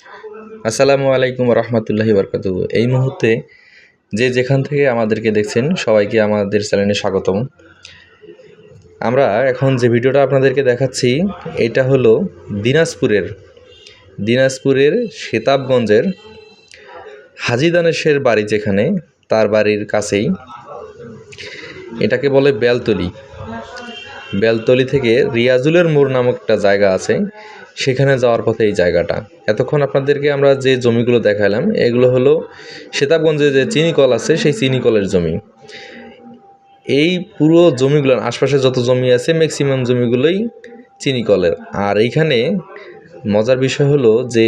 আসসালামু আলাইকুম রহমতুল্লাহি বারকাতুহু। এই মুহূর্তে যে যেখান থেকে আমাদেরকে দেখছেন সবাইকে আমাদের চ্যানেলে স্বাগতম। আমরা এখন যে ভিডিওটা আপনাদেরকে দেখাচ্ছি এটা হলো দিনাজপুরের সেতাবগঞ্জের হাজী দানেশের বাড়ি, যেখানে তার বাড়ির কাছেই এটাকে বলে বেলতলি থেকে রিয়াজুলের মোড় নামক একটা জায়গা আছে, সেখানে যাওয়ার পথে এই জায়গাটা। এতক্ষণ আপনাদেরকে আমরা যে জমিগুলো দেখালাম এগুলো হলো সেতাবগঞ্জে যে চিনিকল আছে সেই চিনিকলের জমি। এই পুরো জমিগুলোর আশপাশে যত জমি আছে ম্যাক্সিমাম জমিগুলোই চিনিকলের। আর এইখানে মজার বিষয় হলো যে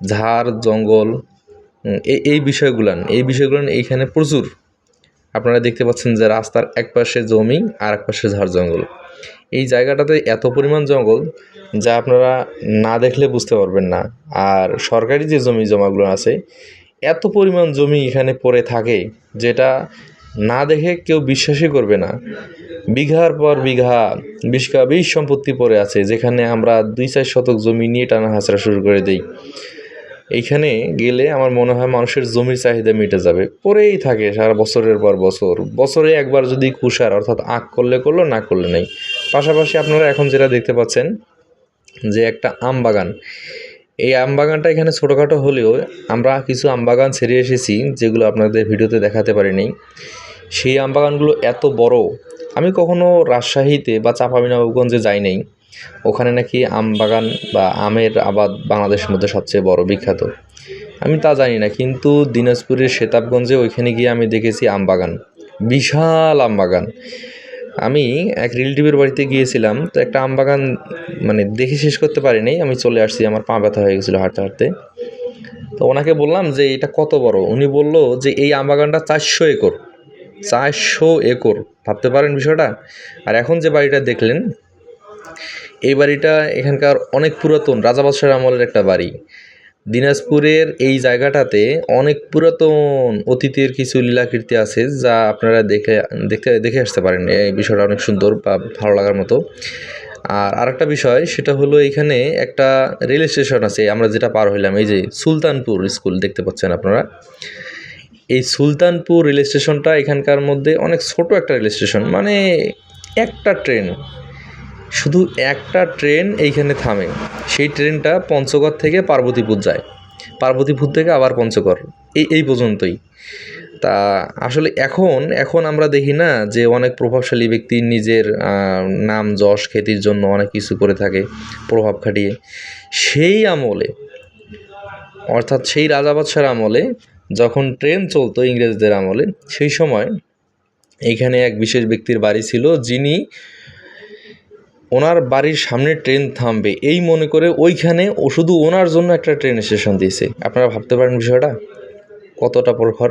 ঝাড় জঙ্গল এই বিষয়গুলান এইখানে প্রচুর। আপনারা দেখতে পাচ্ছেন যে রাস্তার এক পাশে জমি আর এক পাশে ঝাড় জঙ্গল। এই জায়গাটাতে এত পরিমাণ জঙ্গল যা আপনারা না দেখলে বুঝতে পারবেন না। আর সরকারি যে জমি জমাগুলো আছে এত পরিমাণ জমি এখানে পড়ে থাকে যেটা না দেখে কেউ বিশ্বাসই করবে না। বিঘার পর বিঘা বিশ সম্পত্তি পড়ে আছে, যেখানে আমরা 2-4 শতক জমি নিয়ে টানা হাঁচড়া শুরু করে দিই। এইখানে গেলে আমার মনে হয় মানুষের জমির চাহিদা মিটে যাবে। পড়েই থাকে সারা বছরের পর বছর, বছরে একবার যদি কুষার অর্থাৎ আখ করলে করলো, না করলে নেই। পাশাপাশি আপনারা এখন যেটা দেখতে পাচ্ছেন যে একটা আম বাগান, এই আম বাগানটা এখানে ছোটোখাটো হলেও আমরা কিছু আম বাগান ছেড়ে এসেছি যেগুলো আপনাদের ভিডিওতে দেখাতে পারিনি। সেই আম বাগানগুলো এত বড়, আমি কখনো রাজশাহীতে বা চাঁপাইনবাবগঞ্জে যাই নাই। ওখানে নাকি আম বাগান বা আমের আবাদ বাংলাদেশের মধ্যে সবচেয়ে বড় বিখ্যাত, আমি তা জানি না। কিন্তু দিনাজপুরের সেতাবগঞ্জে ওইখানে গিয়ে আমি দেখেছি আম বাগান, বিশাল আম বাগান। আমি এক রিলেটিভের বাড়িতে গিয়েছিলাম, তো একটা আম বাগান মানে দেখে শেষ করতে পারিনি, আমি চলে আসছি, আমার পা ব্যথা হয়ে গেছিলো হাঁটতে হাঁটতে। তো ওনাকে বললাম যে এটা কত বড়, উনি বলল যে এই আম বাগানটা 400 একর। 400 একর, ভাবতে পারেন বিষয়টা। আর এখন যে বাড়িটা দেখলেন এই বাড়িটা এখানকার অনেক পুরাতন রাজাবাদশাহ আমলের একটা বাড়ি। দিনাজপুরের এই জায়গাটাতে অনেক পুরাতন অতীতের কিছু লীলাকীর্তি আছে যা আপনারা দেখে আসতে পারেন। এই বিষয়টা অনেক সুন্দর বা ভালো লাগার মতো। আর আরেকটা বিষয় সেটা হলো এইখানে একটা রেল স্টেশন আছে, আমরা যেটা পার হইলাম, এই যে সুলতানপুর স্কুল দেখতে পাচ্ছেন আপনারা। এই সুলতানপুর রেল স্টেশনটা এখানকার মধ্যে অনেক ছোট একটা রেল স্টেশন, মানে শুধু একটা ট্রেন এইখানে থামে। সেই ট্রেনটা পঞ্চগড় থেকে পার্বতীপুর যায়, পার্বতীপুর থেকে আবার পঞ্চগড়, এই পর্যন্তই। তা আসলে এখন আমরা দেখি না যে অনেক প্রভাবশালী ব্যক্তি নিজের নাম যশ খ্যাতির জন্য অনেক কিছু করে থাকে প্রভাব খাটিয়ে। সেই আমলে অর্থাৎ সেই রাজাবাদশার আমলে যখন ট্রেন চলতো ইংরেজদের আমলে, সেই সময় এইখানে এক বিশেষ ব্যক্তির বাড়ি ছিল, যিনি ওনার বাড়ির সামনে ট্রেন থামবে এই মনে করে ওইখানে শুধু ওনার জন্য একটা ট্রেন স্টেশন দিয়েছে। আপনারা ভাবতে পারেন বিষয়টা কতটা প্রখর।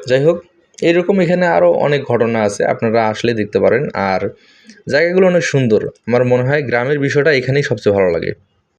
যাই হোক, এইরকম এখানে আরও অনেক ঘটনা আছে, আপনারা আসলে দেখতে পারেন। আর জায়গাগুলো অনেক সুন্দর। আমার মনে হয় গ্রামের বিষয়টা এখানেই সবচেয়ে ভালো লাগে।